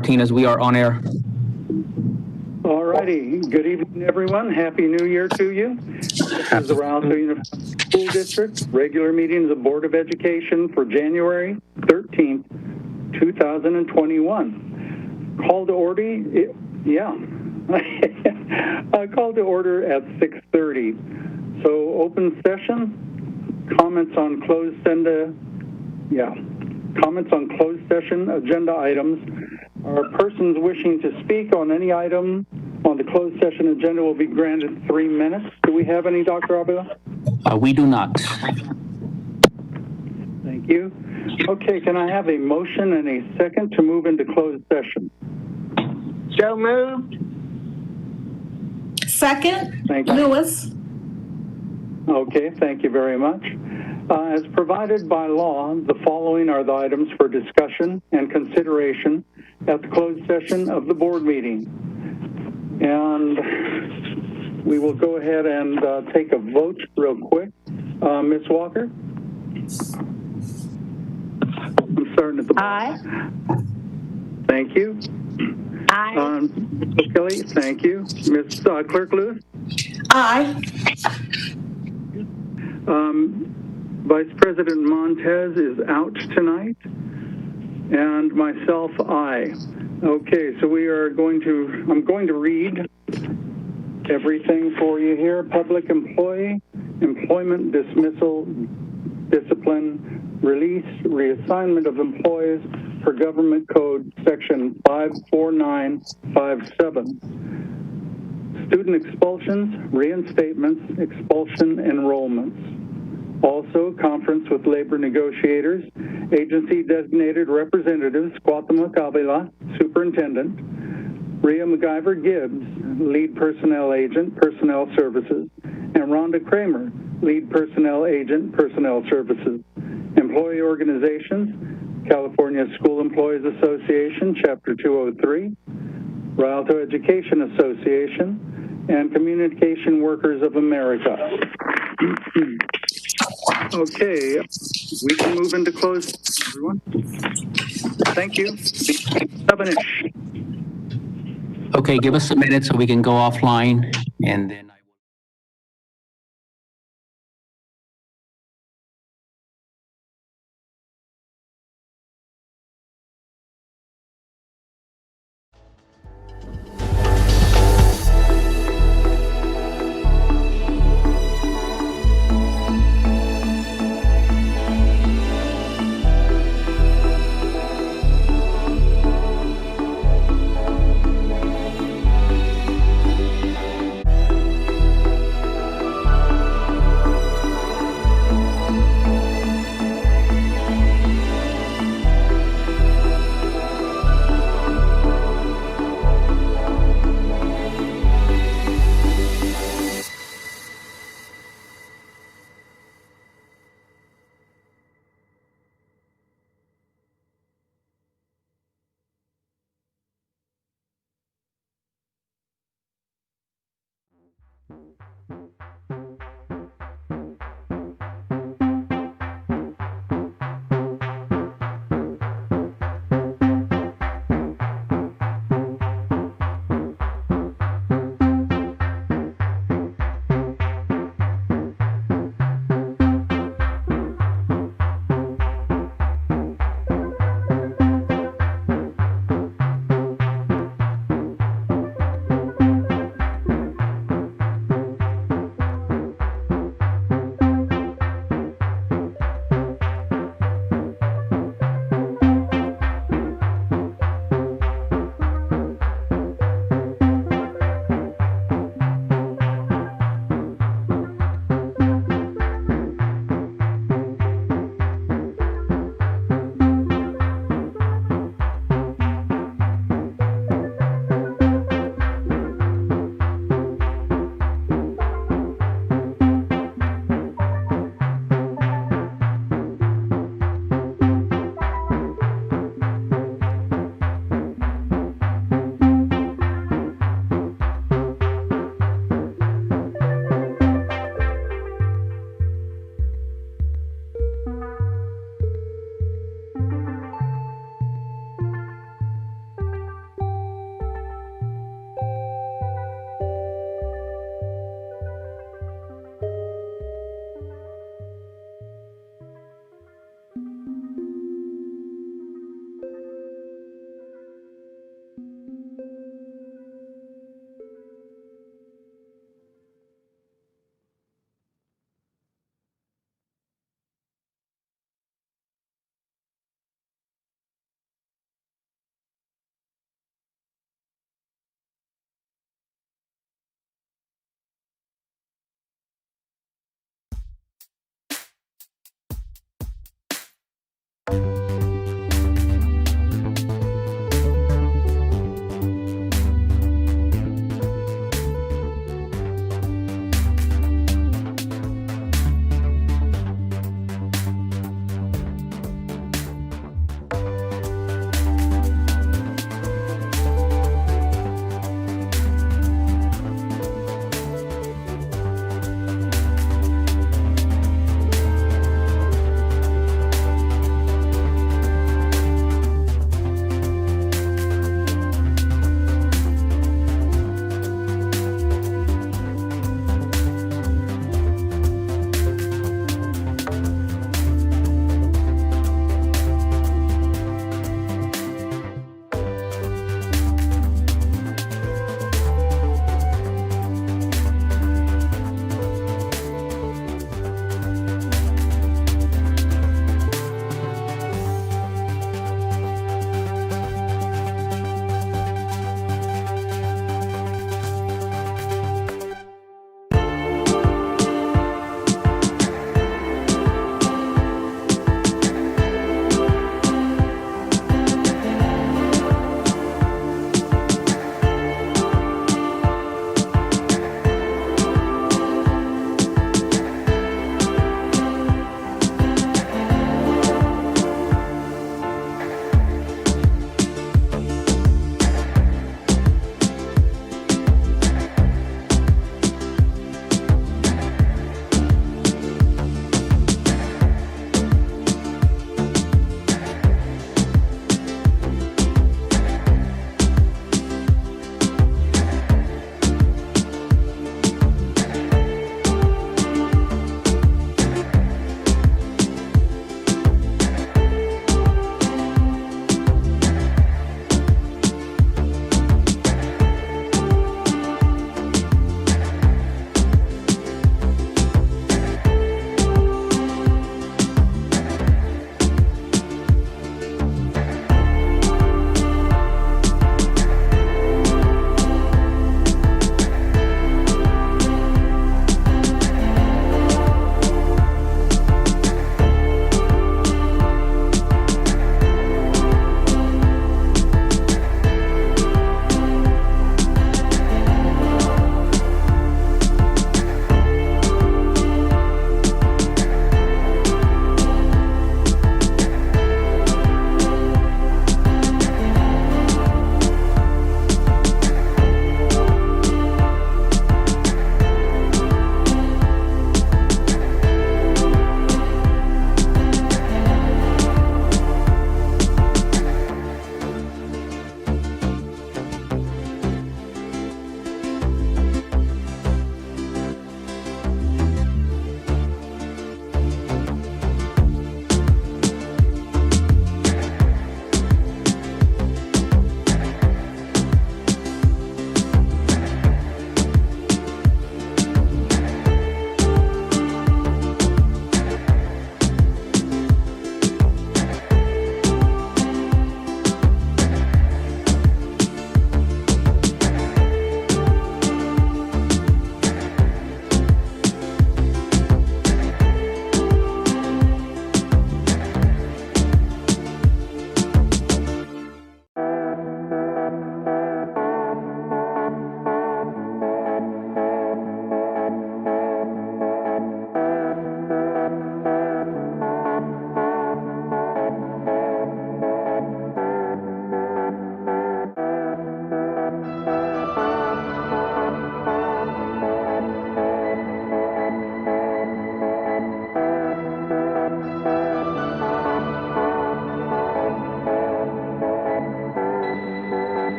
Martinez, we are on air. All righty. Good evening, everyone. Happy New Year to you. This is the Rialto Unified School District regular meeting of the Board of Education for January 13th, 2021. Call to order, call to order at 6:30. So open session, comments on closed session agenda items. Our persons wishing to speak on any item on the closed session agenda will be granted 3 minutes. Do we have any, Dr. Abela? We do not. Thank you. Okay, can I have a motion and a second to move into closed session? So moved. Second, Thank you. Lewis. Okay, thank you very much. As provided by law, the following are the items for discussion and consideration at the closed session of the board meeting. And we will go ahead and take a vote real quick. Ms. Walker? I'm starting at the bottom. Aye. Thank you. Aye. Ms. Kelly, thank you. Ms. Clerk Lewis? Aye. Vice President Montez is out tonight, and myself, aye. Okay, so I'm going to read everything for you here. Public employee, employment dismissal, discipline, release, reassignment of employees per Government Code Section 54957. Student expulsions, reinstatements, expulsion enrollments. Also, conference with labor negotiators, agency designated representatives, Cuauhtemoc Avila, superintendent, Rhea MacGyver Gibbs, lead personnel agent, personnel services, and Rhonda Kramer, lead personnel agent, personnel services. Employee organizations, California School Employees Association, Chapter 203, Rialto Education Association, and Communication Workers of America. Okay, we can move into closed, everyone. Thank you. 7-ish. Okay, give us a minute so we can go offline, and then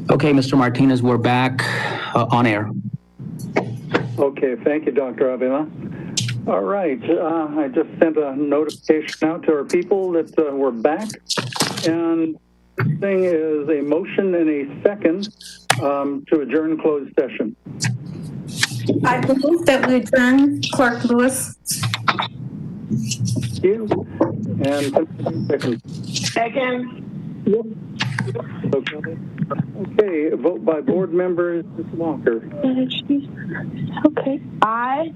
Okay, Mr. Martinez, we're back on air. Okay, thank you, Dr. Avila. All right, I just sent a notification out to our people that we're back, and this thing is a motion and a second to adjourn closed session. I believe that we adjourn, Clerk Lewis. Thank you. And second. Second. Okay, vote by board members, Ms. Walker. Okay. I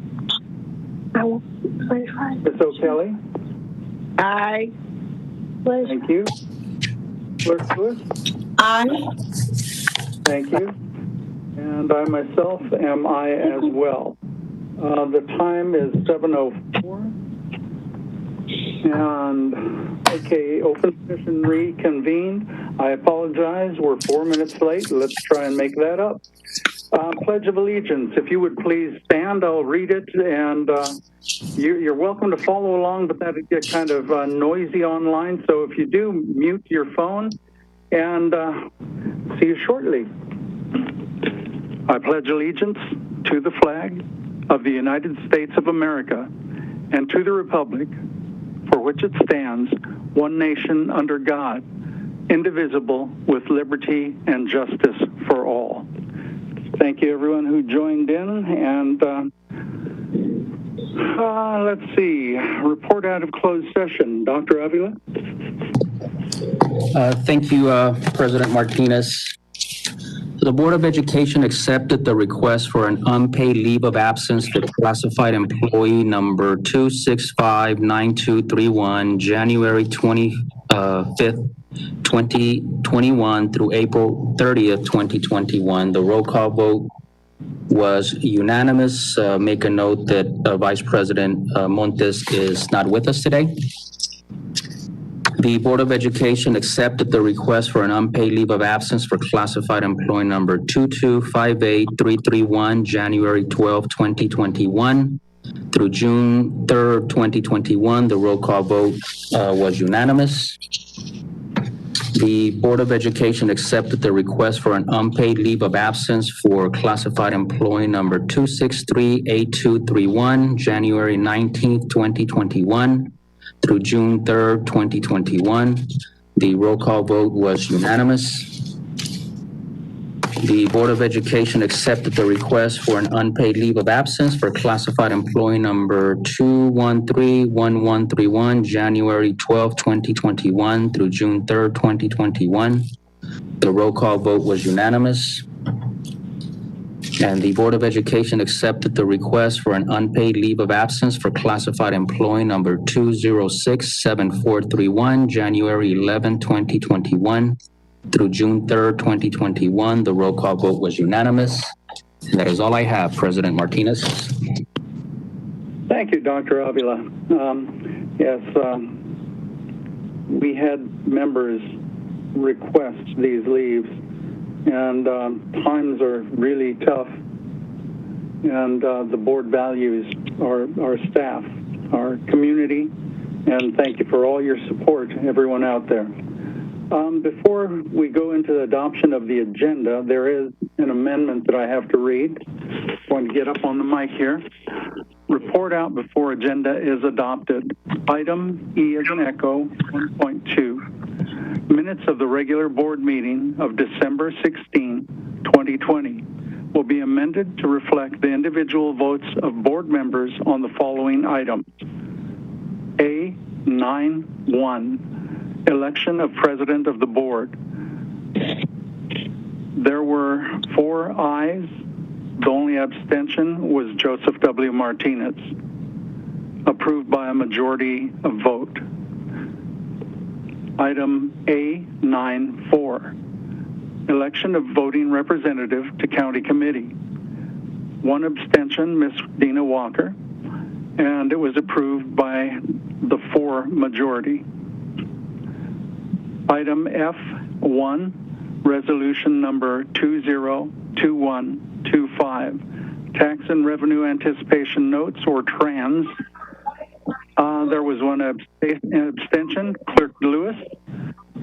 will. Ms. O'Kelly. Aye. Thank you. Clerk Lewis. Aye. Thank you. And I myself am aye as well. The time is 7:04. And, okay, open session reconvened. I apologize, we're 4 minutes late. Let's try and make that up. Pledge of Allegiance, if you would please stand, I'll read it, and you're welcome to follow along, but that'd get kind of noisy online, so if you do, mute your phone, and see you shortly. I pledge allegiance to the flag of the United States of America and to the republic for which it stands, one nation under God, indivisible, with liberty and justice for all. Thank you, everyone who joined in. And let's see, report out of closed session. Dr. Avila? Thank you, President Martinez. The Board of Education accepted the request for an unpaid leave of absence for classified employee number 2659231, January 25th, 2021 through April 30th, 2021. The roll call vote was unanimous. Make a note that Vice President Montes is not with us today. The Board of Education accepted the request for an unpaid leave of absence for classified employee number 2258331, January 12, 2021 through June 3rd, 2021. The roll call vote was unanimous. The Board of Education accepted the request for an unpaid leave of absence for classified employee number 2638231, January 19th, 2021 through June 3rd, 2021. The roll call vote was unanimous. The Board of Education accepted the request for an unpaid leave of absence for classified employee number 2131131, January 12, 2021 through June 3rd, 2021. The roll call vote was unanimous. And the Board of Education accepted the request for an unpaid leave of absence for classified employee number 2067431, January 11, 2021 through June 3rd, 2021. The roll call vote was unanimous. And that is all I have, President Martinez. Thank you, Dr. Avila. Yes, we had members request these leaves, and times are really tough, and the board values our staff, our community, and thank you for all your support, everyone out there. Before we go into the adoption of the agenda, there is an amendment that I have to read. I'm going to get up on the mic here. Report out before agenda is adopted. Item E as in echo, 1.2. Minutes of the regular board meeting of December 16, 2020 will be amended to reflect the individual votes of board members on the following items. A, 9.1, election of president of the board. There were 4 ayes. The only abstention was Joseph W. Martinez. Approved by a majority of vote. Item A9-4, election of voting representative to county committee. 1 abstention, Ms. Dina Walker, and it was approved by the 4 majority. Item F1, resolution number 202125, tax and revenue anticipation notes, or TRANS. There was 1 abstention, Clerk Lewis,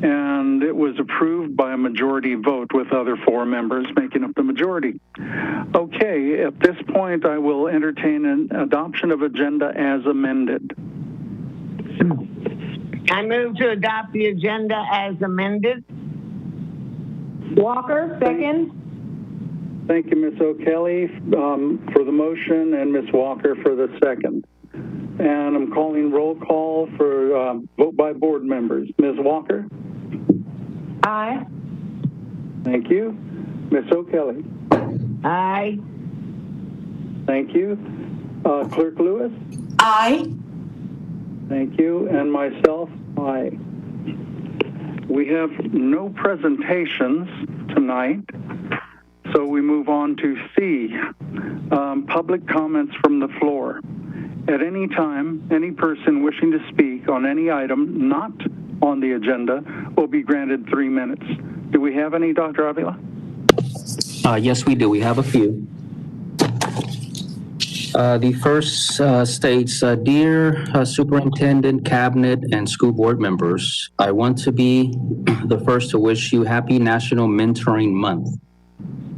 and it was approved by a majority vote with other 4 members making up the majority. Okay, at this point, I will entertain an adoption of agenda as amended. I move to adopt the agenda as amended. Walker, second. Thank you, Ms. O'Kelly, for the motion, and Ms. Walker for the second. And I'm calling roll call for vote by board members. Ms. Walker? Aye. Thank you. Ms. O'Kelly? Aye. Thank you. Clerk Lewis? Aye. Thank you. And myself, aye. We have no presentations tonight, so we move on to C, public comments from the floor. At any time, any person wishing to speak on any item not on the agenda will be granted 3 minutes. Do we have any, Dr. Avila? Yes, we do. We have a few. The first states, Dear Superintendent, Cabinet, and school board members, I want to be the first to wish you happy National Mentoring Month.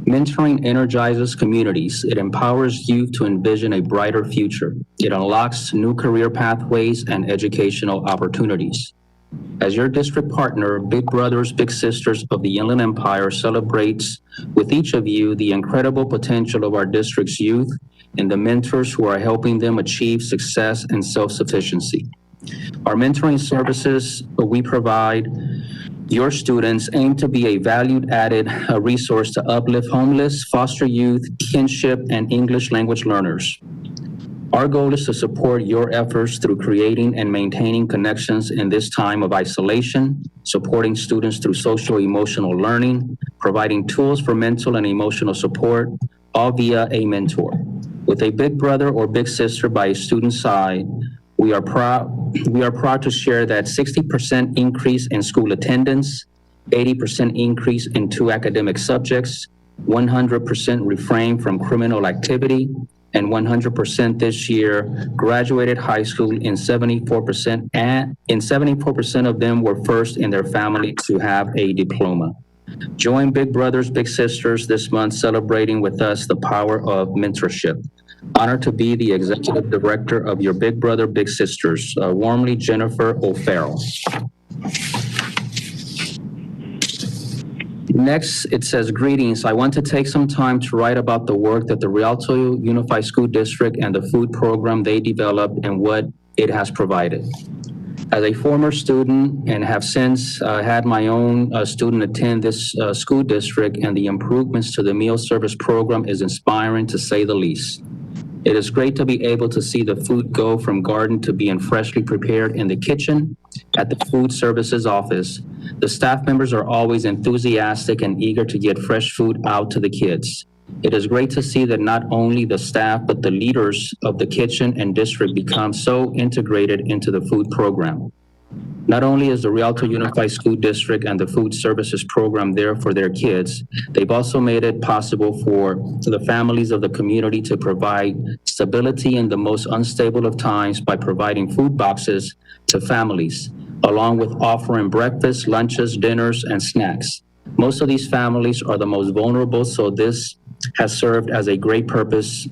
Mentoring energizes communities. It empowers youth to envision a brighter future. It unlocks new career pathways and educational opportunities. As your district partner, Big Brothers Big Sisters of the Inland Empire celebrates with each of you the incredible potential of our district's youth and the mentors who are helping them achieve success and self-sufficiency. Our mentoring services we provide your students aim to be a valued added resource to uplift homeless, foster youth, kinship, and English language learners. Our goal is to support your efforts through creating and maintaining connections in this time of isolation, supporting students through social emotional learning, providing tools for mental and emotional support, all via a mentor. With a big brother or big sister by a student's side, we are proud to share that 60% increase in school attendance, 80% increase in 2 academic subjects, 100% refrain from criminal activity, and 100% this year graduated high school in 74% of them were first in their family to have a diploma. Join Big Brothers Big Sisters this month celebrating with us the power of mentorship. Honored to be the executive director of your Big Brother Big Sisters. Warmly, Jennifer O'Farrell. Next, it says, greetings. I want to take some time to write about the work that the Rialto Unified School District and the food program they developed and what it has provided. As a former student and have since had my own student attend this school district, and the improvements to the meal service program is inspiring to say the least. It is great to be able to see the food go from garden to being freshly prepared in the kitchen at the food services office. The staff members are always enthusiastic and eager to get fresh food out to the kids. It is great to see that not only the staff, but the leaders of the kitchen and district become so integrated into the food program. Not only is the Rialto Unified School District and the food services program there for their kids, they've also made it possible for the families of the community to provide stability in the most unstable of times by providing food boxes to families, along with offering breakfast, lunches, dinners, and snacks. Most of these families are the most vulnerable, so this has served as a great purpose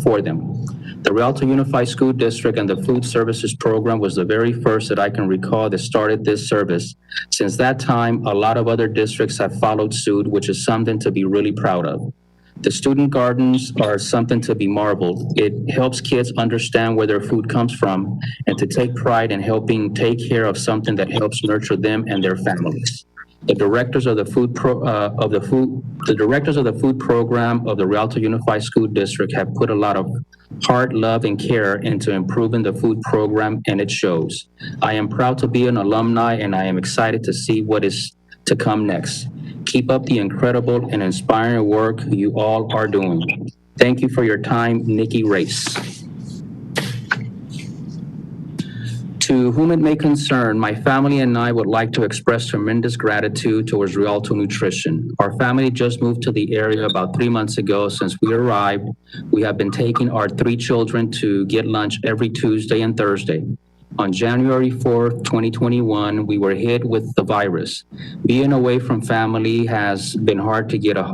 for them. The Rialto Unified School District and the Food Services Program was the very first that I can recall that started this service. Since that time, a lot of other districts have followed suit, which is something to be really proud of. The student gardens are something to be marveled. It helps kids understand where their food comes from and to take pride in helping take care of something that helps nurture them and their families. The directors of the food program of the Rialto Unified School District have put a lot of heart, love, and care into improving the food program, and it shows. I am proud to be an alumni, and I am excited to see what is to come next. Keep up the incredible and inspiring work you all are doing. Thank you for your time, Nikki Race. To whom it may concern, my family and I would like to express tremendous gratitude towards Rialto Nutrition. Our family just moved to the area about 3 months ago. Since we arrived, we have been taking our 3 children to get lunch every Tuesday and Thursday. On January 4th, 2021, we were hit with the virus. Being away from family has been hard to get a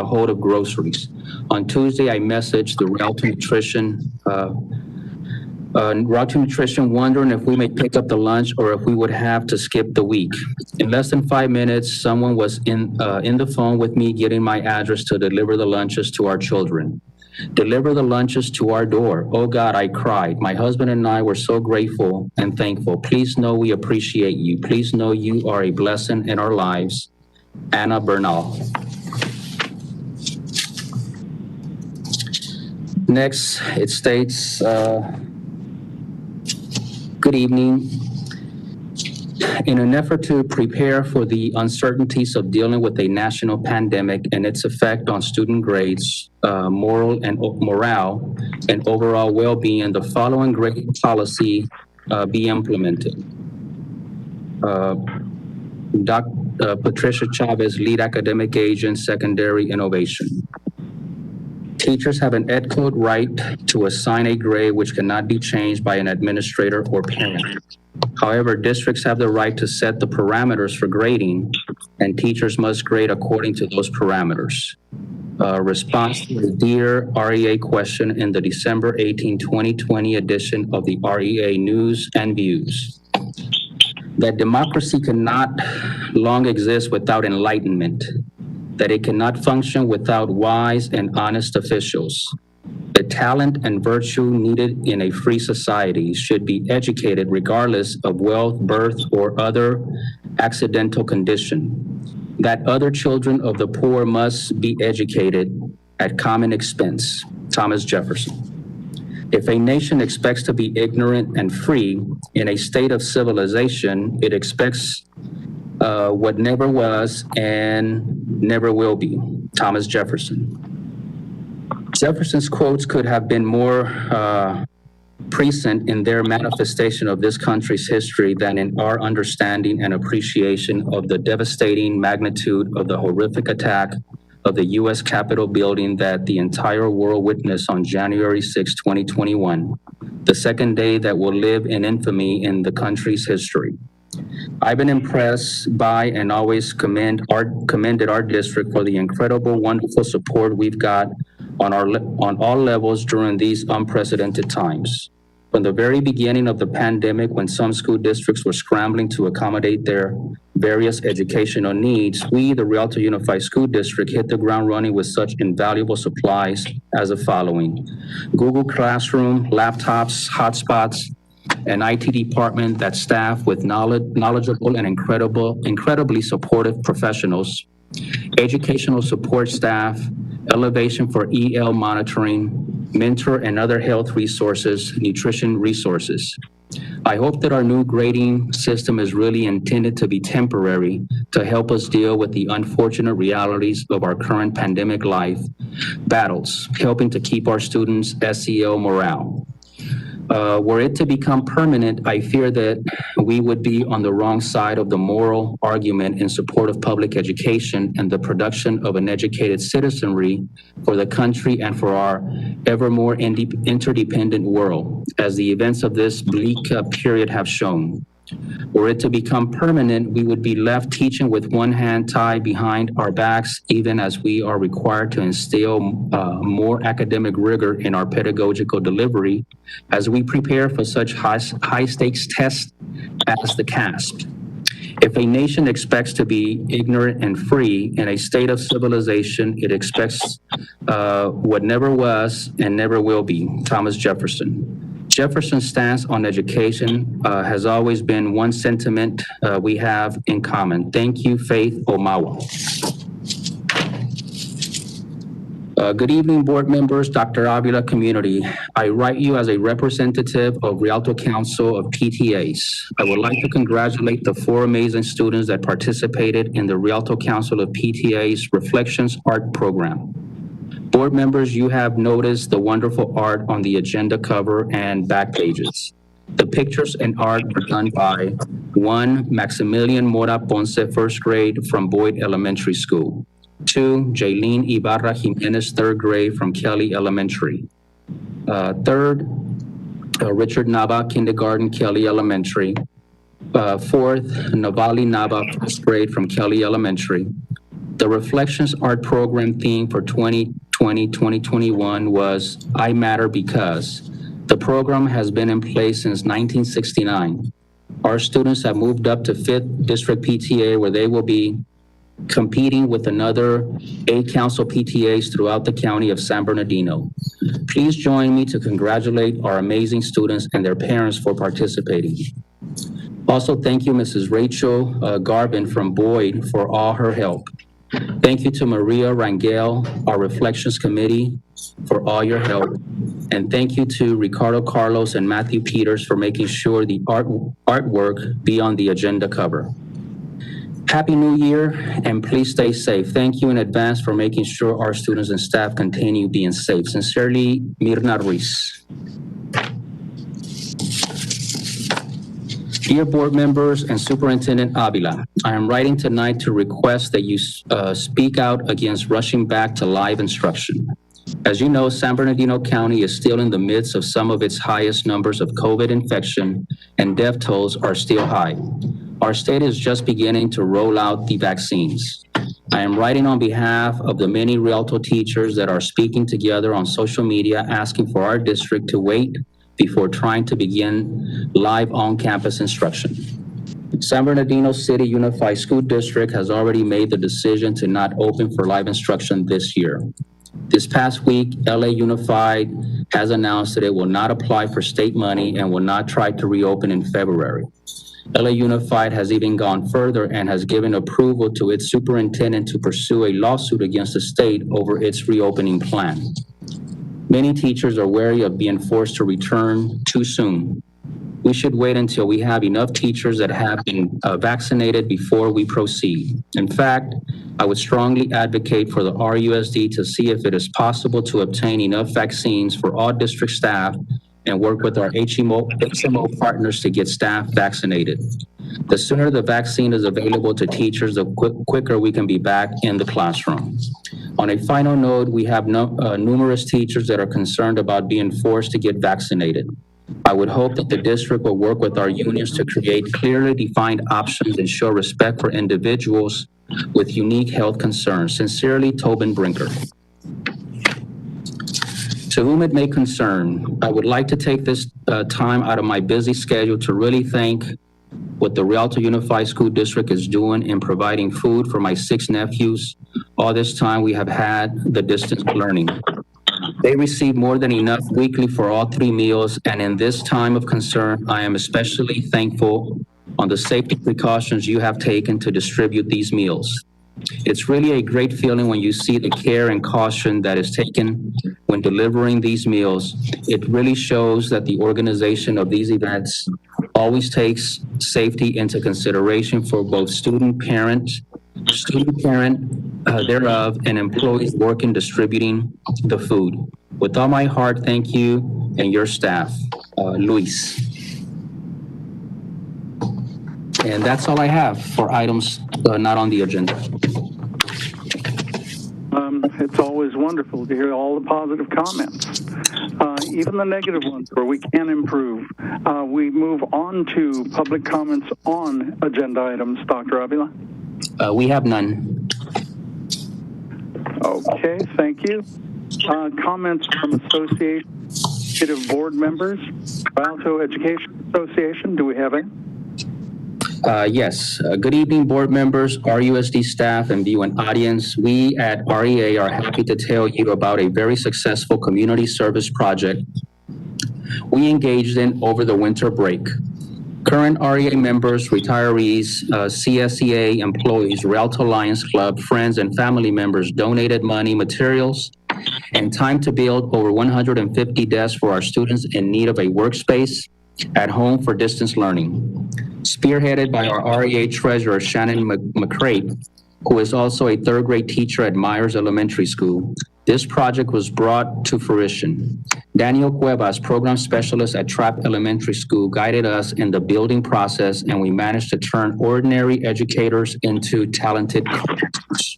hold of groceries. On Tuesday, I messaged the Rialto Nutrition wondering if we may pick up the lunch or if we would have to skip the week. In less than 5 minutes, someone was in the phone with me getting my address to deliver the lunches to our children. Deliver the lunches to our door. Oh God, I cried. My husband and I were so grateful and thankful. Please know we appreciate you. Please know you are a blessing in our lives. Anna Bernal. Next, it states, good evening. In an effort to prepare for the uncertainties of dealing with a national pandemic and its effect on student grades, morale, and overall well-being, the following grade policy be implemented. Patricia Chavez, Lead Academic Agent, Secondary Innovation. Teachers have an ed code right to assign a grade which cannot be changed by an administrator or parent. However, districts have the right to set the parameters for grading, and teachers must grade according to those parameters. Response to the Dear REA question in the December 18, 2020 edition of the REA News and Views. That democracy cannot long exist without enlightenment, that it cannot function without wise and honest officials. The talent and virtue needed in a free society should be educated regardless of wealth, birth, or other accidental condition. That other children of the poor must be educated at common expense. Thomas Jefferson. If a nation expects to be ignorant and free in a state of civilization, it expects what never was and never will be. Thomas Jefferson. Jefferson's quotes could have been more present in their manifestation of this country's history than in our understanding and appreciation of the devastating magnitude of the horrific attack of the U.S. Capitol building that the entire world witnessed on January 6, 2021, the second day that will live in infamy in the country's history. I've been impressed by and always commended our district for the incredible, wonderful support we've got on all levels during these unprecedented times. From the very beginning of the pandemic, when some school districts were scrambling to accommodate their various educational needs, we, the Rialto Unified School District, hit the ground running with such invaluable supplies as the following: Google Classroom, laptops, hotspots, an IT department that's staffed with knowledgeable and incredibly supportive professionals, educational support staff, elevation for EL monitoring, mentor and other health resources, nutrition resources. I hope that our new grading system is really intended to be temporary to help us deal with the unfortunate realities of our current pandemic life battles, helping to keep our students' SEL morale. Were it to become permanent, I fear that we would be on the wrong side of the moral argument in support of public education and the production of an educated citizenry for the country and for our ever more interdependent world, as the events of this bleak period have shown. Were it to become permanent, we would be left teaching with one hand tied behind our backs, even as we are required to instill more academic rigor in our pedagogical delivery as we prepare for such high stakes tests as the CASP. If a nation expects to be ignorant and free in a state of civilization, it expects what never was and never will be. Thomas Jefferson. Jefferson's stance on education has always been one sentiment we have in common. Thank you, Faith Omawa. Good evening, board members, Dr. Avila community. I write you as a representative of Rialto Council of PTAs. I would like to congratulate the 4 amazing students that participated in the Rialto Council of PTAs Reflections Art Program. Board members, you have noticed the wonderful art on the agenda cover and back pages. The pictures and art were done by 1, Maximilian Mora Ponce, first grade from Boyd Elementary School. 2, Jaylene Ibarra Jimenez, third grade from Kelly Elementary. Third, Richard Nava, kindergarten, Kelly Elementary. Fourth, Navali Nava, first grade from Kelly Elementary. The Reflections Art Program theme for 2020-2021 was I Matter Because. The program has been in place since 1969. Our students have moved up to 5th District PTA, where they will be competing with another 8 council PTAs throughout the county of San Bernardino. Please join me to congratulate our amazing students and their parents for participating. Also, thank you, Mrs. Rachel Garvin from Boyd, for all her help. Thank you to Maria Rangel, our Reflections Committee, for all your help. And thank you to Ricardo Carlos and Matthew Peters for making sure the artwork be on the agenda cover. Happy New Year, and please stay safe. Thank you in advance for making sure our students and staff continue being safe. Sincerely, Mirna Ruiz. Dear board members and Superintendent Avila, I am writing tonight to request that you speak out against rushing back to live instruction. As you know, San Bernardino County is still in the midst of some of its highest numbers of COVID infection, and death tolls are still high. Our state is just beginning to roll out the vaccines. I am writing on behalf of the many Rialto teachers that are speaking together on social media asking for our district to wait before trying to begin live on-campus instruction. San Bernardino City Unified School District has already made the decision to not open for live instruction this year. This past week, LA Unified has announced that it will not apply for state money and will not try to reopen in February. LA Unified has even gone further and has given approval to its superintendent to pursue a lawsuit against the state over its reopening plan. Many teachers are wary of being forced to return too soon. We should wait until we have enough teachers that have been vaccinated before we proceed. In fact, I would strongly advocate for the RUSD to see if it is possible to obtain enough vaccines for all district staff and work with our HMO partners to get staff vaccinated. The sooner the vaccine is available to teachers, the quicker we can be back in the classroom. On a final note, we have numerous teachers that are concerned about being forced to get vaccinated. I would hope that the district will work with our unions to create clearly defined options and show respect for individuals with unique health concerns. Sincerely, Tobin Brinker. To whom it may concern, I would like to take this time out of my busy schedule to really thank what the Rialto Unified School District is doing in providing food for my 6 nephews. All this time we have had the distance learning. They receive more than enough weekly for all three meals, and in this time of concern, I am especially thankful on the safety precautions you have taken to distribute these meals. It's really a great feeling when you see the care and caution that is taken when delivering these meals. It really shows that the organization of these events always takes safety into consideration for both student parent thereof, and employees working distributing the food. With all my heart, thank you and your staff. Luis. And that's all I have for items not on the agenda. It's always wonderful to hear all the positive comments, even the negative ones where we can improve. We move on to public comments on agenda items. Dr. Avila? We have none. Okay, thank you. Comments from association, executive board members, Rialto Education Association, do we have any? Yes. Good evening, board members, RUSD staff, and viewing audience. We at REA are happy to tell you about a very successful community service project we engaged in over the winter break. Current REA members, retirees, CSEA employees, Rialto Lions Club, friends, and family members donated money, materials, and time to build over 150 desks for our students in need of a workspace at home for distance learning. Spearheaded by our REA treasurer, Shannon McCrate, who is also a third grade teacher at Myers Elementary School. This project was brought to fruition. Daniel Cuevas, program specialist at Trapp Elementary School, guided us in the building process, and we managed to turn ordinary educators into talented carpenters.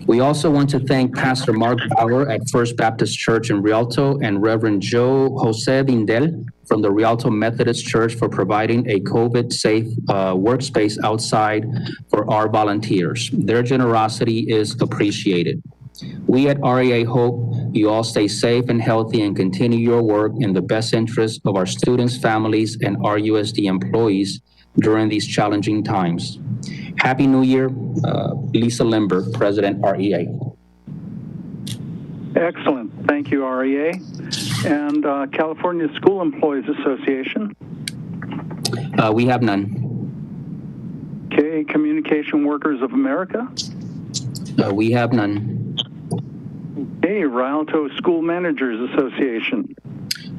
We also want to thank Pastor Mark Bauer at First Baptist Church in Rialto and Reverend Jose Vindel from the Rialto Methodist Church for providing a COVID-safe workspace outside for our volunteers. Their generosity is appreciated. We at REA hope you all stay safe and healthy and continue your work in the best interest of our students, families, and RUSD employees during these challenging times. Happy New Year, Lisa Limber, President, REA. Excellent. Thank you, REA. And California School Employees Association? We have none. Okay, Communication Workers of America? We have none. Okay, Rialto School Managers Association?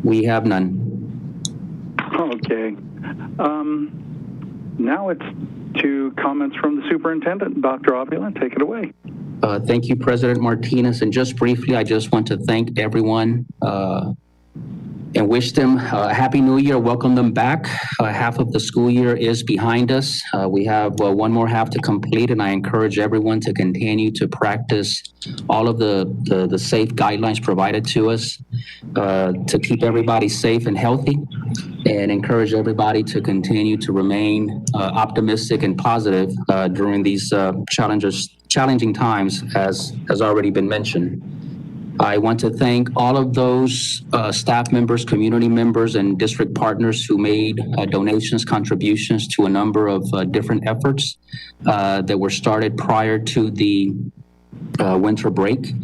We have none. Okay. Now it's to comments from the superintendent. Dr. Avila, take it away. Thank you, President Martinez. And just briefly, I just want to thank everyone and wish them a Happy New Year, welcome them back. Half of the school year is behind us. We have one more half to complete, and I encourage everyone to continue to practice all of the safe guidelines provided to us to keep everybody safe and healthy, and encourage everybody to continue to remain optimistic and positive during these challenging times, as has already been mentioned. I want to thank all of those staff members, community members, and district partners who made donations, contributions to a number of different efforts that were started prior to the winter break,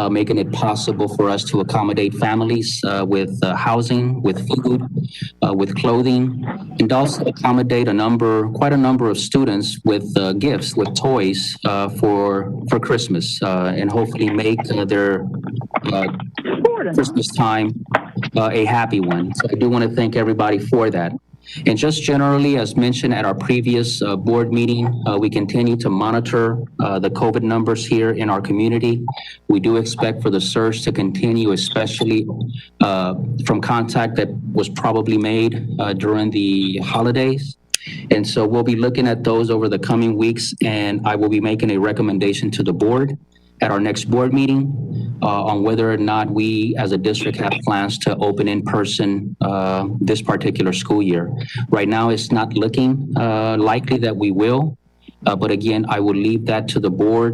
making it possible for us to accommodate families with housing, with food, with clothing, and also accommodate quite a number of students with gifts, with toys for Christmas, and hopefully make their Christmas time a happy one. So I do want to thank everybody for that. And just generally, as mentioned at our previous board meeting, we continue to monitor the COVID numbers here in our community. We do expect for the surge to continue, especially from contact that was probably made during the holidays. And so we'll be looking at those over the coming weeks, and I will be making a recommendation to the board at our next board meeting on whether or not we as a district have plans to open in person this particular school year. Right now, it's not looking likely that we will, but again, I will leave that to the board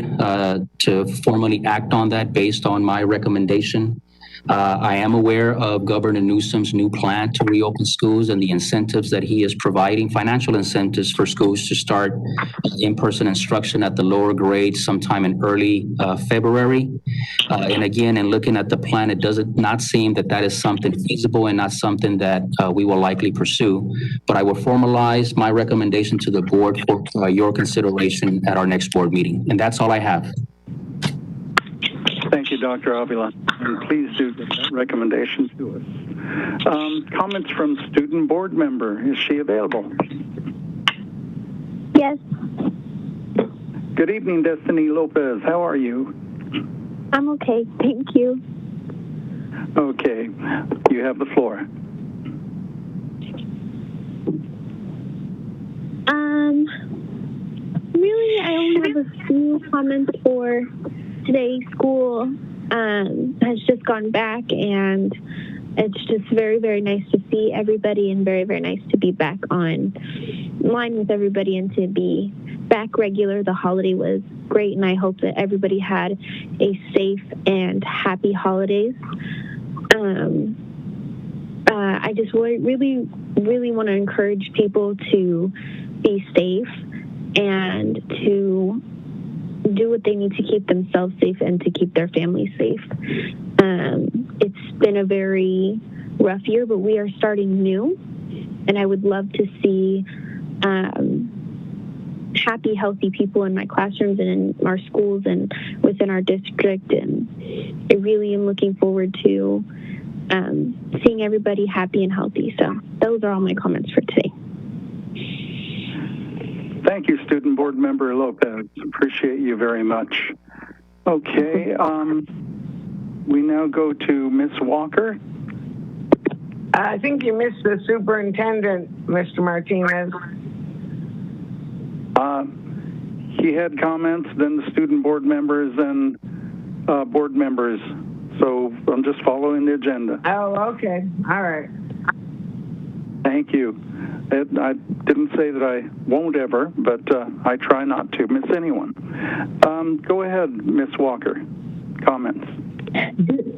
to formally act on that based on my recommendation. I am aware of Governor Newsom's new plan to reopen schools and the incentives that he is providing, financial incentives for schools to start in-person instruction at the lower grades sometime in early February. And again, in looking at the plan, it does not seem that that is something feasible and not something that we will likely pursue. But I will formalize my recommendation to the board for your consideration at our next board meeting. And that's all I have. Thank you, Dr. Avila. And please do get that recommendation to us. Comments from student board member. Is she available? Yes, Good evening, Destiny Lopez. How are you? I'm okay. Thank you. Okay, you have the floor. Really, I only have a few comments for today. School has just gone back, and it's just very, very nice to see everybody and very, very nice to be back on line with everybody and to be back regular. The holiday was great, and I hope that everybody had a safe and happy holidays. I just really, really want to encourage people to be safe and to do what they need to keep themselves safe and to keep their families safe. It's been a very rough year, but we are starting new, and I would love to see happy, healthy people in my classrooms and in our schools and within our district. And I really am looking forward to seeing everybody happy and healthy. So those are all my comments for today. Thank you, Student Board Member Lopez. Appreciate you very much. Okay, we now go to Ms. Walker. I think you missed the superintendent, Mr. Martinez. He had comments, then the student board members and board members. So I'm just following the agenda. Oh, okay. All right. Thank you. I didn't say that I won't ever, but I try not to miss anyone. Go ahead, Ms. Walker. Comments.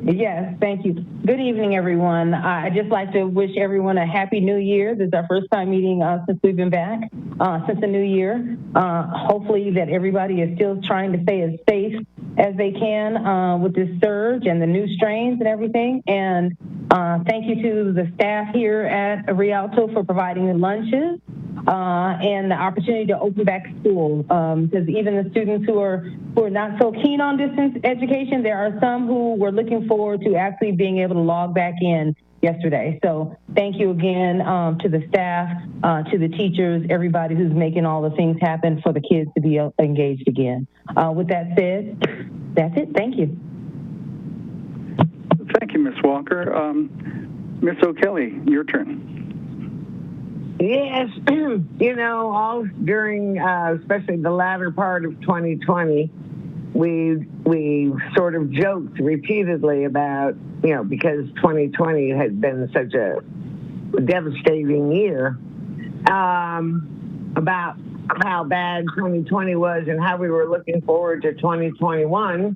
Yes, thank you. Good evening, everyone. I'd just like to wish everyone a happy new year. This is our first time meeting since we've been back, since the new year. Hopefully that everybody is still trying to stay as safe as they can with this surge and the new strains and everything. And thank you to the staff here at Rialto for providing the lunches and the opportunity to open back school. Because even the students who are not so keen on distance education, there are some who were looking forward to actually being able to log back in yesterday. So thank you again to the staff, to the teachers, everybody who's making all the things happen for the kids to be engaged again. With that said, that's it. Thank you. Thank you, Ms. Walker. Ms. O'Kelly, your turn. Yes, you know, all during, especially the latter part of 2020, we sort of joked repeatedly about, you know, because 2020 had been such a devastating year, about how bad 2020 was and how we were looking forward to 2021.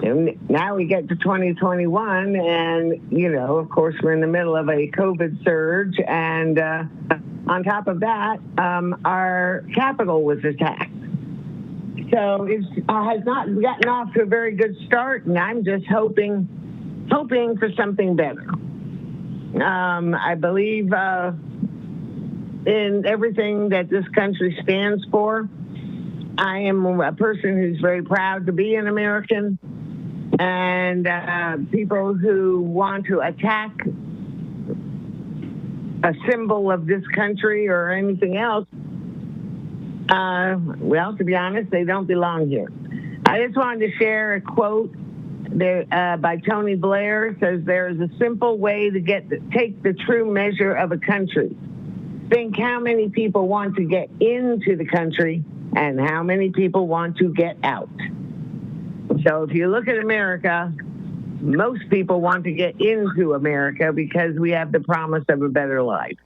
And now we get to 2021 and, you know, of course, we're in the middle of a COVID surge. And on top of that, our capital was attacked. So it has not gotten off to a very good start. And I'm just hoping for something better. I believe in everything that this country stands for. I am a person who's very proud to be an American, and people who want to attack a symbol of this country or anything else, well, to be honest, they don't belong here. I just wanted to share a quote by Tony Blair. It says, "There is a simple way to take the true measure of a country. Think how many people want to get into the country and how many people want to get out." So if you look at America, most people want to get into America because we have the promise of a better life.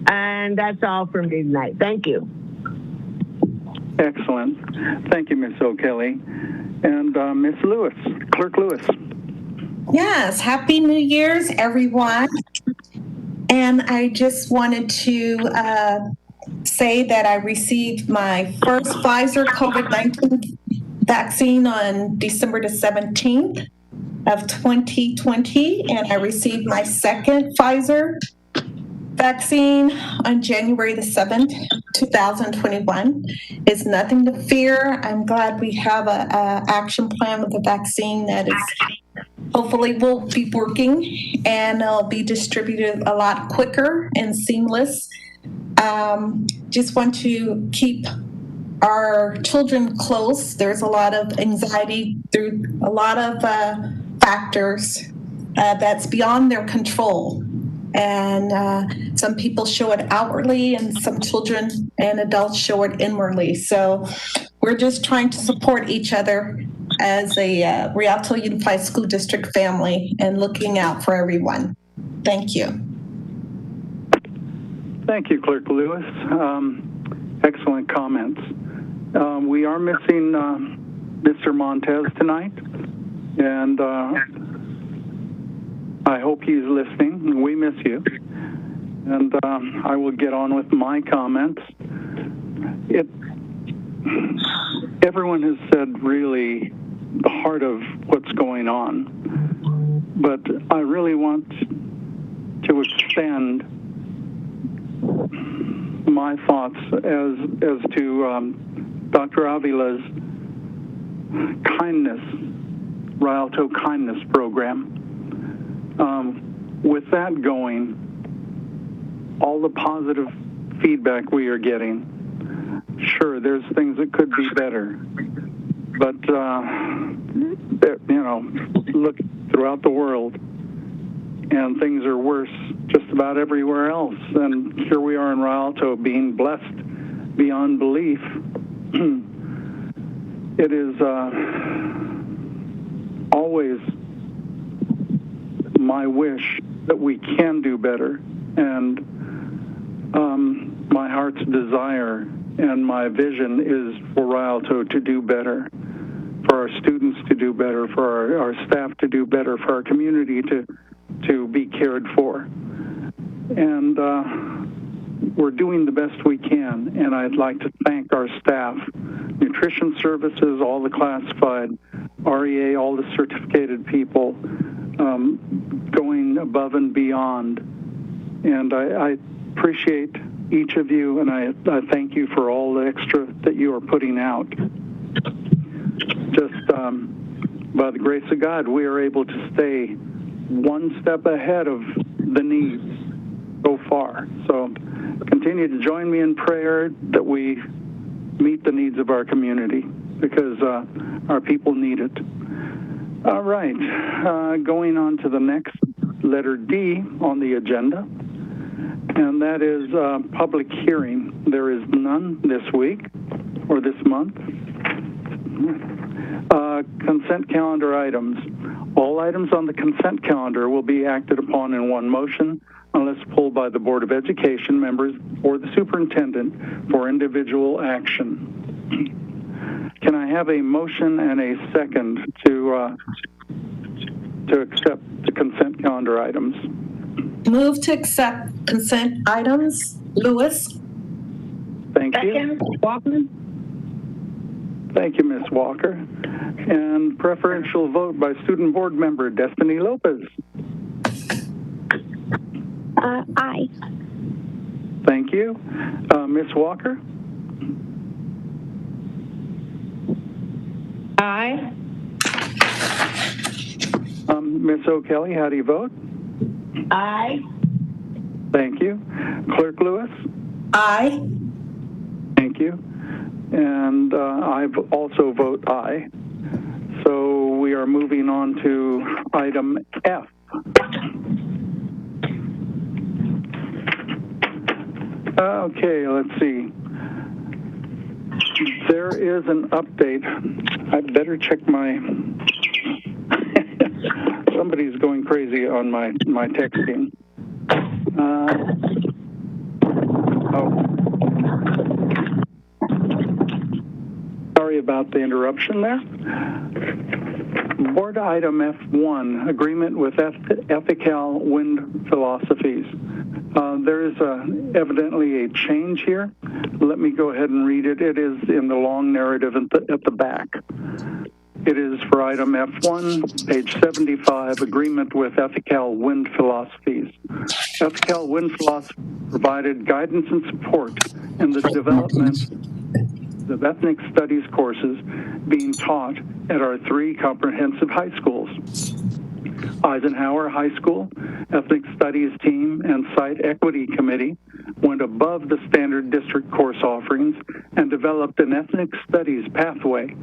And that's all from me tonight. Thank you. Excellent. Thank you, Ms. O'Kelly. And Ms. Lewis, Clerk Lewis. Yes, Happy New Year's, everyone. And I just wanted to say that I received my first Pfizer COVID-19 vaccine on December the 17th of 2020, and I received my second Pfizer vaccine on January the 7th, 2021. It's nothing to fear. I'm glad we have a action plan with the vaccine that is hopefully will be working, and it'll be distributed a lot quicker and seamless. Just want to keep our children close. There's a lot of anxiety through a lot of factors that's beyond their control. And some people show it outwardly, and some children and adults show it inwardly. So we're just trying to support each other as a Rialto Unified School District family and looking out for everyone. Thank you. Thank you, Clerk Lewis. Excellent comments. We are missing Mr. Montez tonight, and I hope he's listening. We miss you. And I will get on with my comments. Everyone has said really the heart of what's going on, but I really want to extend my thoughts as to Dr. Avila's kindness, Rialto Kindness Program. With that going, all the positive feedback we are getting, sure, there's things that could be better, but look throughout the world, and things are worse just about everywhere else. And here we are in Rialto being blessed beyond belief. It is always my wish that we can do better, and my heart's desire and my vision is for Rialto to do better, for our students to do better, for our staff to do better, for our community to be cared for. And we're doing the best we can, and I'd like to thank our staff, nutrition services, all the classified, REA, all the certificated people, going above and beyond. And I appreciate each of you, and I thank you for all the extra that you are putting out. Just by the grace of God, we are able to stay one step ahead of the needs so far. So continue to join me in prayer that we meet the needs of our community, because our people need it. All right, going on to the next, letter D on the agenda, and that is public hearing. There is none this week or this month. Consent calendar items. All items on the consent calendar will be acted upon in one motion unless pulled by the Board of Education members or the superintendent for individual action. Can I have a motion and a second to accept the consent calendar items? Move to accept consent items. Lewis. Thank you. Second, Walker. Thank you, Ms. Walker. And preferential vote by student board member Destiny Lopez. Aye. Thank you. Ms. Walker? Aye. Ms. O'Kelly, how do you vote? Aye. Thank you. Clerk Lewis? Aye. Thank you. And I also vote aye. So we are moving on to item F. Okay, let's see. There is an update. I'd better check my... Somebody's going crazy on my texting. Sorry about the interruption there. Board item F1, agreement with Ethical Wind Philosophies. There is evidently a change here. Let me go ahead and read it. It is in the long narrative at the back. It is for item F1, page 75, agreement with Ethical Wind Philosophies. Ethical Wind Philosophies provided guidance and support in the development of ethnic studies courses being taught at our 3 comprehensive high schools. Eisenhower High School, Ethnic Studies Team, and Site Equity Committee went above the standard district course offerings and developed an ethnic studies pathway.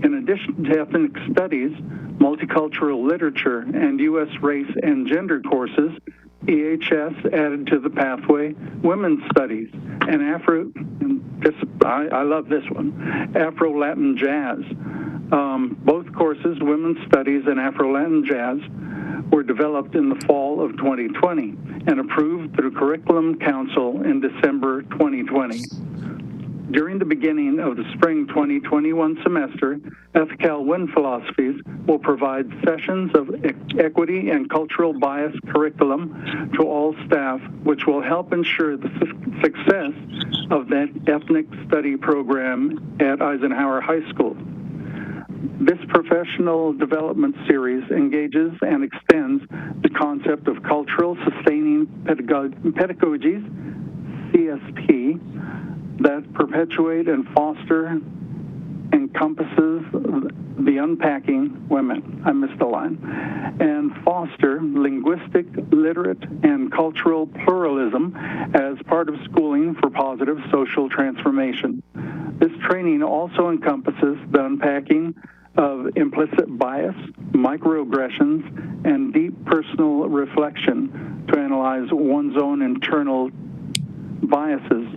In addition to ethnic studies, multicultural literature, and U.S. race and gender courses, EHS added to the pathway women's studies and I love this one, Afro-Latin jazz. Both courses, women's studies and Afro-Latin jazz, were developed in the fall of 2020 and approved through Curriculum Council in December 2020. During the beginning of the spring 2021 semester, Ethical Wind Philosophies will provide sessions of equity and cultural bias curriculum to all staff, which will help ensure the success of that ethnic study program at Eisenhower High School. This professional development series engages and extends the concept of cultural sustaining pedagogies, CSP, that perpetuate and foster, encompasses the unpacking women, I missed a line, and foster linguistic, literate, and cultural pluralism as part of schooling for positive social transformation. This training also encompasses the unpacking of implicit bias, microaggressions, and deep personal reflection to analyze one's own internal biases.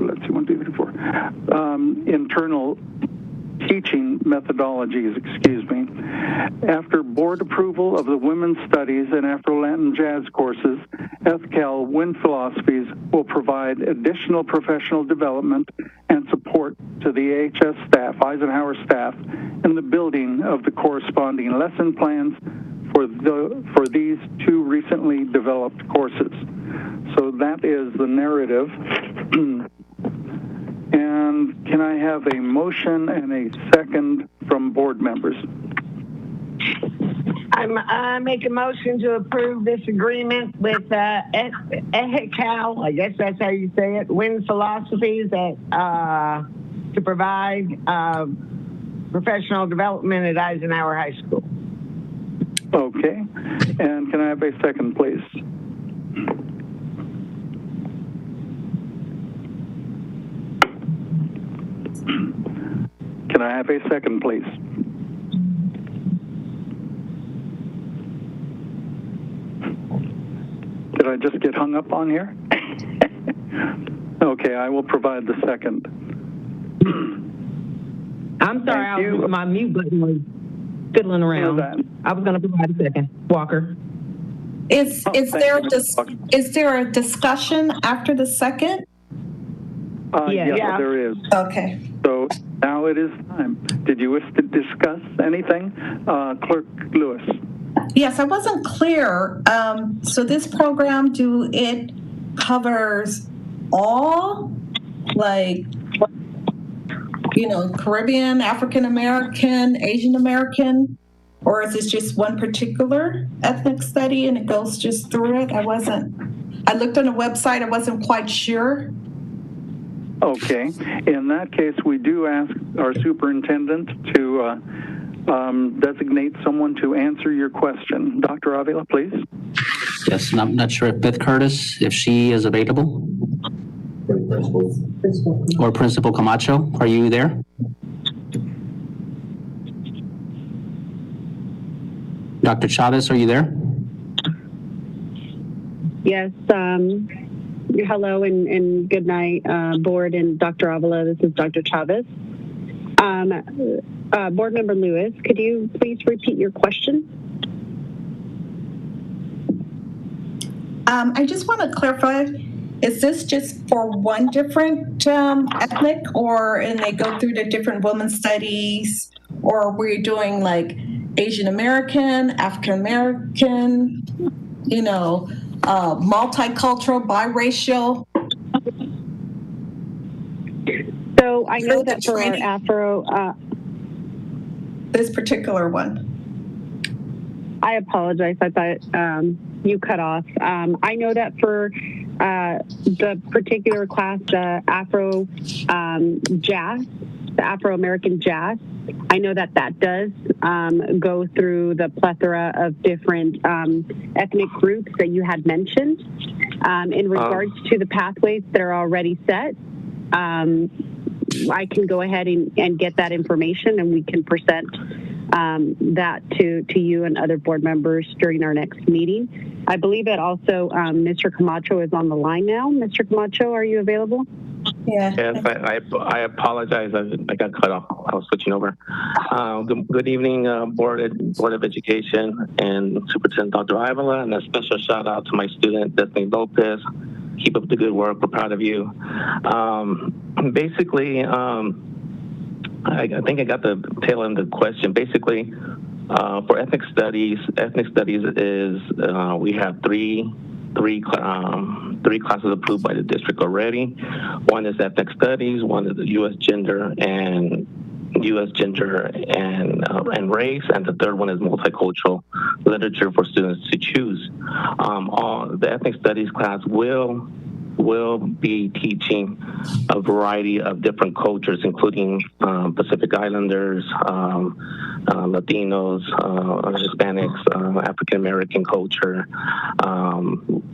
Let's see, 1, 2, 3, 4. Internal teaching methodologies, After board approval of the Women's Studies and Afro-Latin Jazz courses, Ethical Wind Philosophies will provide additional professional development and support to the AHS staff, Eisenhower staff, in the building of the corresponding lesson plans for these 2 recently developed courses. So that is the narrative. And can I have a motion and a second from board members? I make a motion to approve this agreement with Ethical, I guess that's how you say it, Wind Philosophies to provide professional development at Eisenhower High School. Okay. And can I have a second, please? Can I have a second, please? Did I just get hung up on here? Okay, I will provide the second. I'm sorry, my mute button was fiddling around. I was going to provide a second. Walker. Is there a discussion after the second? Yeah, there is. Okay. So now it is time. Did you wish to discuss anything? Clerk Lewis. Yes, I wasn't clear. So this program, it covers all, Caribbean, African American, Asian American, or is this just one particular ethnic study and it goes just through it? I looked on the website, I wasn't quite sure. Okay. In that case, we do ask our superintendent to designate someone to answer your question. Dr. Avila, please. Yes, and I'm not sure if Beth Curtis, if she is available. Or Principal Camacho, are you there? Dr. Chavez, are you there? Yes. Hello and good night, board and Dr. Avila. This is Dr. Chavez. Board Member Lewis, could you please repeat your question? I just want to clarify, is this just for one different ethnic, and they go through the different women's studies, or we're doing like Asian American, African American, multicultural, biracial? So I know that for our Afro, This particular one. I apologize. I thought you cut off. I know that for the particular class, the Afro Jazz, the Afro-American Jazz, I know that does go through the plethora of different ethnic groups that you had mentioned. In regards to the pathways that are already set, I can go ahead and get that information, and we can present that to you and other board members during our next meeting. I believe that also Mr. Camacho is on the line now. Mr. Camacho, are you available? Yeah. Yes, I apologize. I got cut off. I was switching over. Good evening, Board of Education and Superintendent Dr. Avila, and a special shout out to my student, Destiny Lopez. Keep up the good work. We're proud of you. Basically, I think I got the tail end of the question. Basically, for ethnic studies is we have three classes approved by the district already. One is ethnic studies, one is U.S. gender and race, and the third one is multicultural literature for students to choose. The ethnic studies class will be teaching a variety of different cultures, including Pacific Islanders, Latinos, Hispanics, African American culture,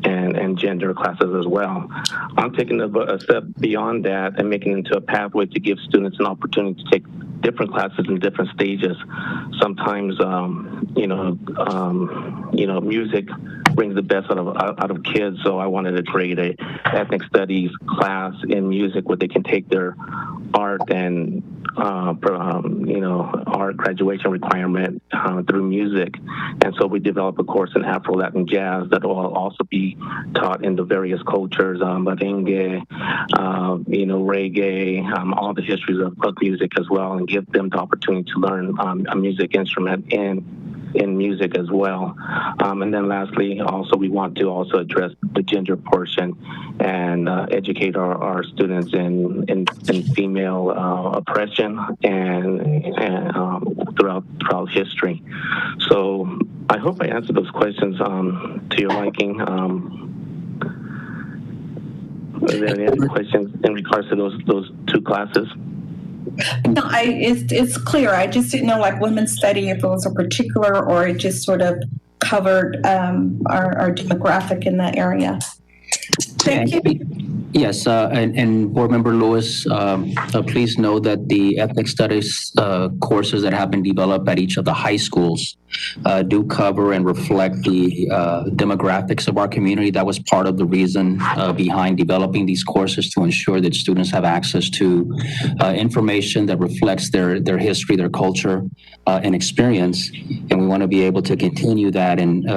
and gender classes as well. I'm taking a step beyond that and making it into a pathway to give students an opportunity to take different classes in different stages. Sometimes, music brings the best out of kids. So I wanted to create a ethnic studies class in music where they can take their art and art graduation requirement through music. And so we developed a course in Afro Latin jazz that will also be taught in the various cultures, merengue, reggae, all the histories of music as well, and give them the opportunity to learn a music instrument in music as well. And then lastly, also we want to also address the gender portion and educate our students in female oppression and throughout history. So I hope I answered those questions to your liking. Are there any other questions in regards to those two classes? No, it's clear. I just didn't know, like women's study, if it was a particular or it just sort of covered our demographic in that area. Thank you. Yes, and Board Member Lewis, please know that the ethnic studies courses that have been developed at each of the high schools do cover and reflect the demographics of our community. That was part of the reason behind developing these courses, to ensure that students have access to information that reflects their history, their culture, and experience. And we want to be able to continue that. And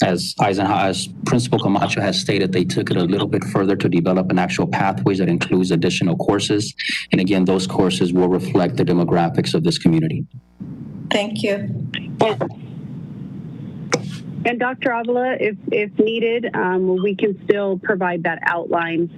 as Principal Camacho has stated, they took it a little bit further to develop an actual pathways that includes additional courses. And again, those courses will reflect the demographics of this community. Thank you. And Dr. Avila, if needed, we can still provide that outline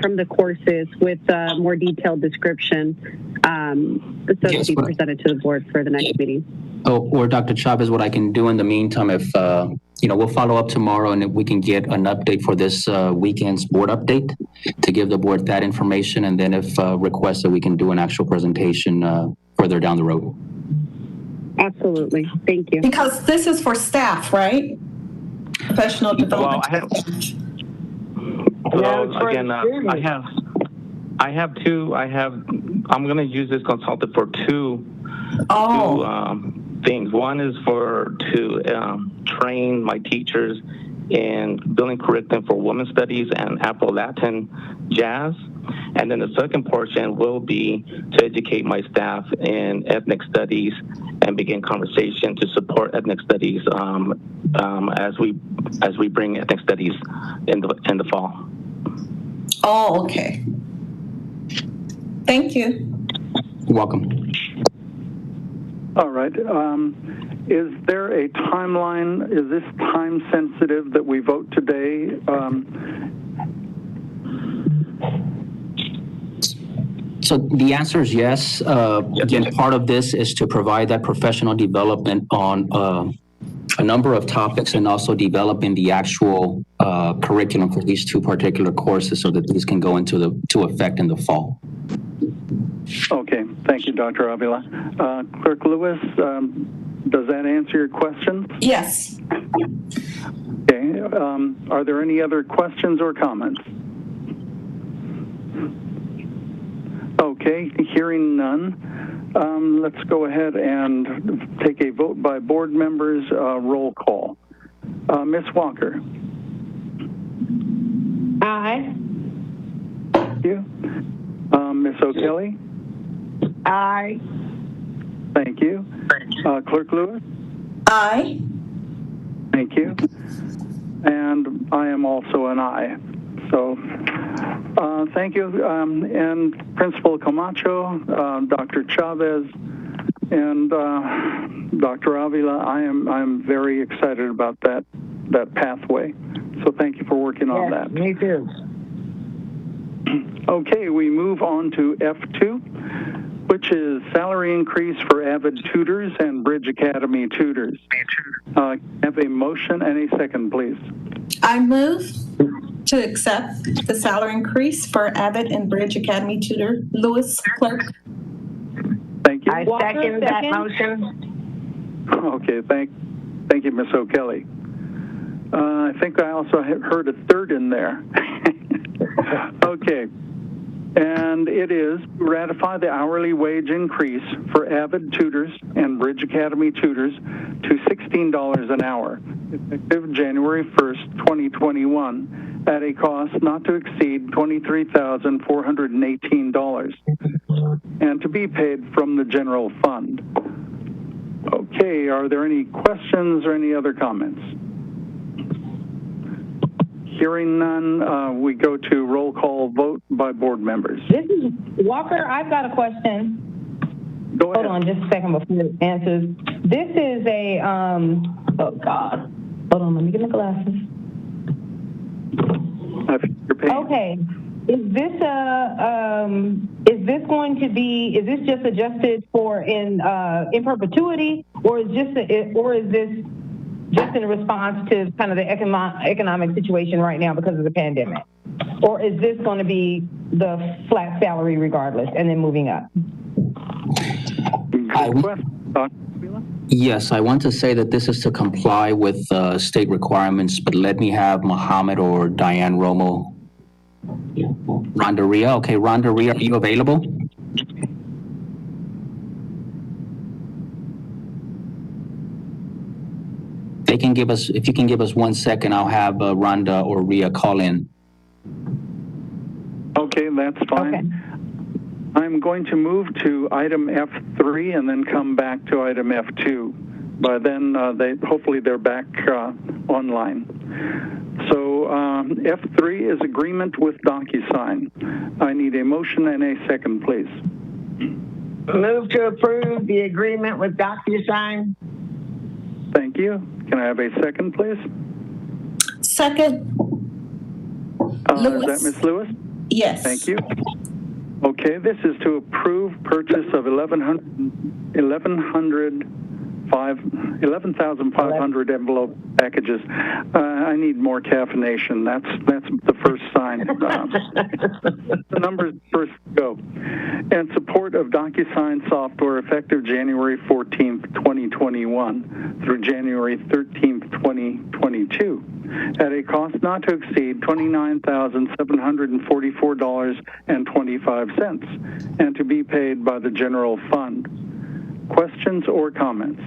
from the courses with a more detailed description so Yes, to be presented to the board for the next meeting. Or Dr. Chavez, what I can do in the meantime, if we'll follow up tomorrow, and if we can get an update for this weekend's board update to give the board that information, and then if requested, we can do an actual presentation further down the road. Absolutely. Thank you. Because this is for staff, right? Professional development. I'm going to use this consultant for two things. One is to train my teachers in building curriculum for women's studies and Afro-Latin jazz. And then the second portion will be to educate my staff in ethnic studies and begin conversation to support ethnic studies as we bring ethnic studies in the fall. Oh, okay. Thank you. You're welcome. All right. Is there a timeline? Is this time sensitive that we vote today? So the answer is yes. Again, part of this is to provide that professional development on a number of topics and also developing the actual curriculum for these two particular courses so that these can go into effect in the fall. Okay. Thank you, Dr. Avila. Clerk Lewis, does that answer your question? Yes. Okay. Are there any other questions or comments? Okay, hearing none, let's go ahead and take a vote by board members, roll call. Ms. Walker? Aye. Thank you. Ms. O'Kelly? Aye. Thank you. Clerk Lewis? Aye. Thank you. And I am also an aye. So thank you. And Principal Camacho, Dr. Chavez, and Dr. Avila, I'm very excited about that pathway. So thank you for working on that. Me too. Okay, we move on to F2, which is salary increase for Avid tutors and Bridge Academy tutors. Have a motion and a second, please. I move to accept the salary increase for Avid and Bridge Academy tutor. Lewis, clerk. Thank you. I Walker, second that second. motion. Okay, thank you, Ms. O'Kelly. I think I also heard a third in there. Okay. And it is ratify the hourly wage increase for Avid tutors and Bridge Academy tutors to $16 an hour, effective January 1st, 2021, at a cost not to exceed $23,418, and to be paid from the general fund. Okay, are there any questions or any other comments? Hearing none, we go to roll call vote by board members. This is Walker. I've got a question. Go ahead. Hold on just a second before it answers. This is a, oh God. Hold on, let me get my glasses. You're paying. Okay. Is this going to be, is this just adjusted for in perpetuity, or is this just in response to kind of the economic situation right now because of the pandemic? Or is this going to be the flat salary regardless and then moving up? Yes, I want to say that this is to comply with state requirements, but let me have Mohammed or Diane Romo. Rhonda Ria. Okay, Rhonda Ria, are you available? They can give us, if you can give us 1 second, I'll have Rhonda or Ria call in. Okay, that's fine. Okay. I'm going to move to item F3 and then come back to item F2. By then, hopefully they're back online. So F3 is agreement with DocuSign. I need a motion and a second, please. Move to approve the agreement with DocuSign. Thank you. Can I have a second, please? Second. Is that Ms. Lewis? Yes. Thank you. Okay, this is to approve purchase of 11,500 envelope packages. I need more caffeination. That's the first sign. The numbers first go. And support of DocuSign software effective January 14th, 2021 through January 13th, 2022 at a cost not to exceed $29,744.25 and to be paid by the general fund. Questions or comments?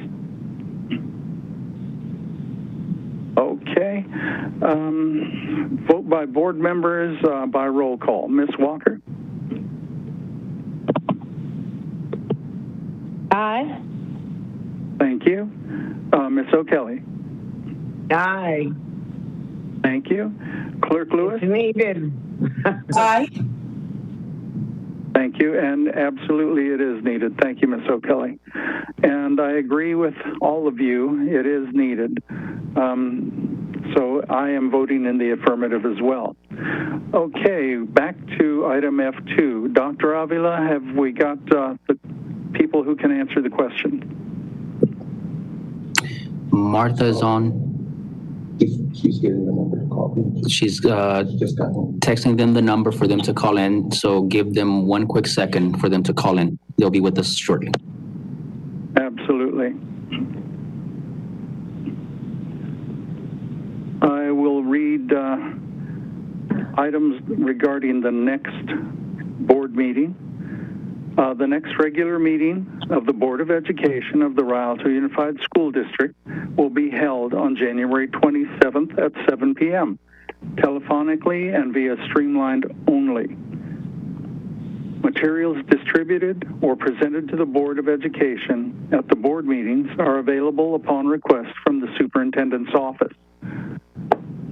Okay. Vote by board members by roll call. Ms. Walker? Aye. Thank you. Ms. O'Kelly? Aye. Thank you. Clerk Lewis? It's needed. Aye. Thank you, and absolutely it is needed. Thank you, Ms. O'Kelly. And I agree with all of you, it is needed. So I am voting in the affirmative as well. Okay, back to item F2. Dr. Avila, have we got the people who can answer the question? Martha's on. She's getting the number to call. She's texting them the number for them to call in. So give them one quick second for them to call in. They'll be with us shortly. Absolutely. I will read items regarding the next board meeting. The next regular meeting of the Board of Education of the Rialto Unified School District will be held on January 27th at 7 p.m., telephonically and via streamlined only. Materials distributed or presented to the Board of Education at the board meetings are available upon request from the superintendent's office.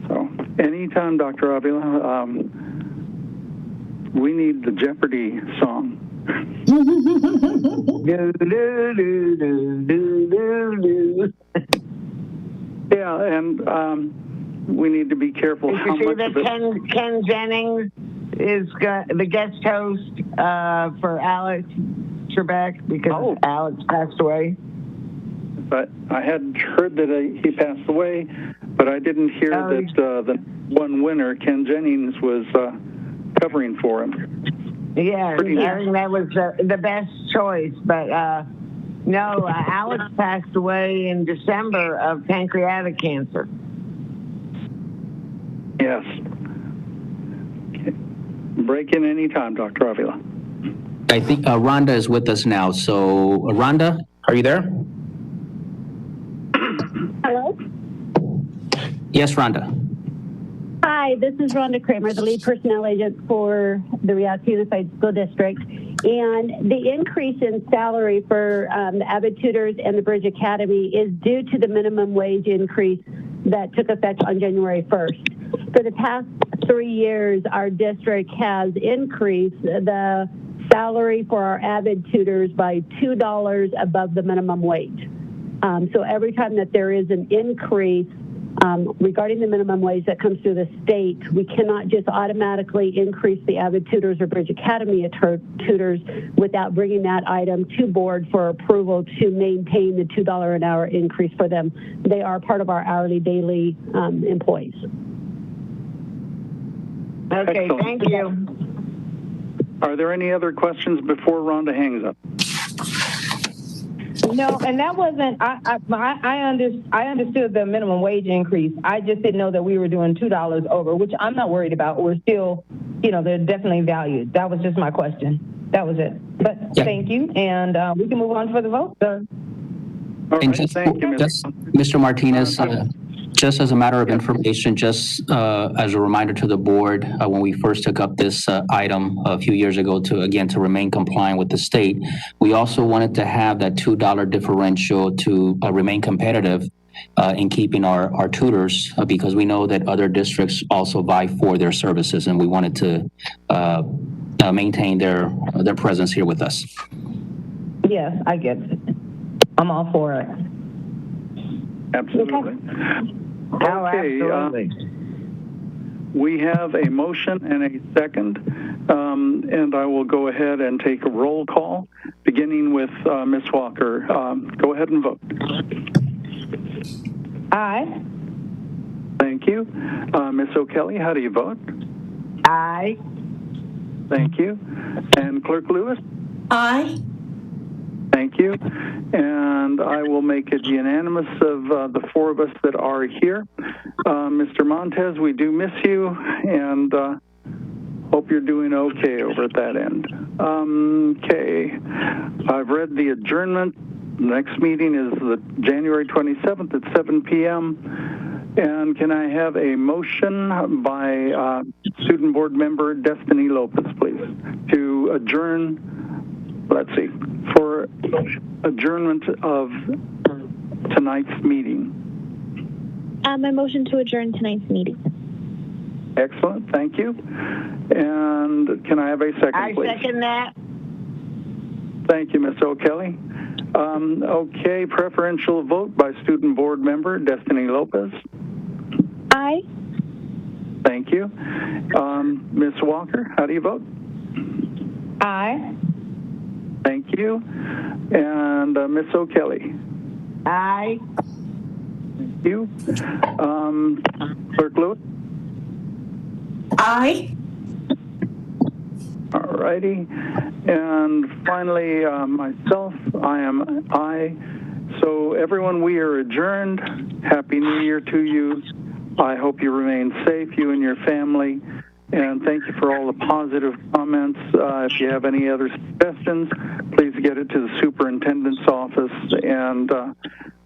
So anytime, Dr. Avila, we need the Jeopardy song. Yeah, and we need to be careful Did how you see much that of it. Ken Jennings is the guest host for Alex Trebek because Alex passed away? But I had heard that he passed away, but I didn't hear that the one winner, Ken Jennings, was covering for him. Yeah, I think that was the best choice. But no, Alex passed away in December of pancreatic cancer. Yes. Okay. Break in any time, Dr. Avila. I think Rhonda is with us now. So Rhonda, are you there? Hello? Yes, Rhonda. Hi, this is Rhonda Kramer, the lead personnel agent for the Rialto Unified School District. And the increase in salary for the Avid Tutors and the Bridge Academy is due to the minimum wage increase that took effect on January 1st. For the past 3 years, our district has increased the salary for our Avid Tutors by $2 above the minimum wage. So every time that there is an increase regarding the minimum wage that comes through the state, we cannot just automatically increase the Avid Tutors or Bridge Academy tutors without bringing that item to board for approval to maintain the $2 an hour increase for them. They are part of our hourly daily employees. Okay, Excellent. thank you. Are there any other questions before Rhonda hangs up? No, and that wasn't. I understood the minimum wage increase. I just didn't know that we were doing $2 over, which I'm not worried about. We're still, they're definitely valued. That was just my question. That was it. But Thank you, and we can move on for the vote, sir. All right, thank you, Mr. Martinez. Just as a matter of information, just as a reminder to the board, when we first took up this item a few years ago to remain compliant with the state, we also wanted to have that $2 differential to remain competitive in keeping our tutors because we know that other districts also vie for their services, and we wanted to maintain their presence here with us. Yes, I get it. I'm all for it. Absolutely. Okay, absolutely. We have a motion and a second, and I will go ahead and take a roll call, beginning with Ms. Walker. Go ahead and vote. Aye. Thank you. Ms. O'Kelly, how do you vote? Aye. Thank you. And Clerk Lewis? Aye. Thank you. And I will make it unanimous of the four of us that are here. Mr. Montez, we do miss you, and hope you're doing okay over at that end. Okay. I've read the adjournment. Next meeting is the January 27th at 7 p.m. And can I have a motion by Student Board Member Destiny Lopez, please, to adjourn, for adjournment of tonight's meeting? My motion to adjourn tonight's meeting. Excellent, thank you. And can I have a second, please? I second that. Thank you, Ms. O'Kelly. Okay, preferential vote by student board member Destiny Lopez. Aye. Thank you. Ms. Walker, how do you vote? Aye. Thank you. And Ms. O'Kelly? Aye. Thank you. Clerk Lewis? Aye. All righty. And finally, myself, I am aye. So everyone, we are adjourned. Happy New Year to you. I hope you remain safe, you and your family. And thank you for all the positive comments. If you have any other suggestions, please get it to the superintendent's office. And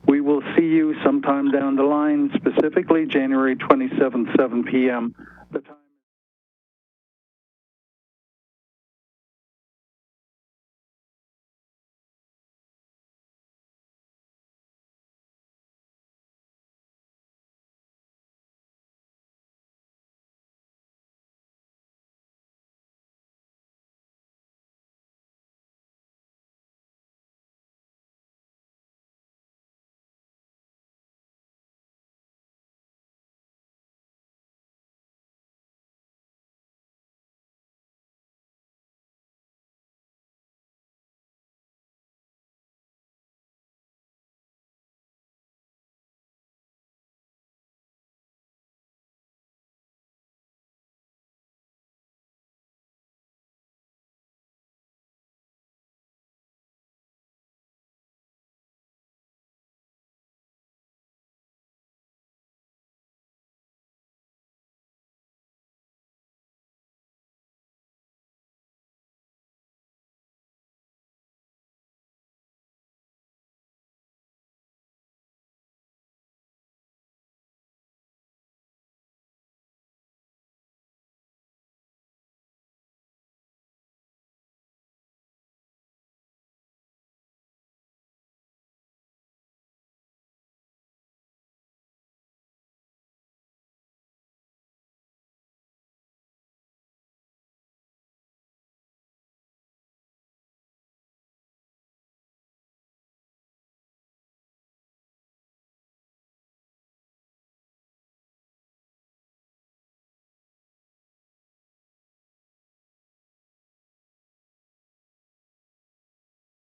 we will see you sometime down the line, specifically January 27th, 7 p.m.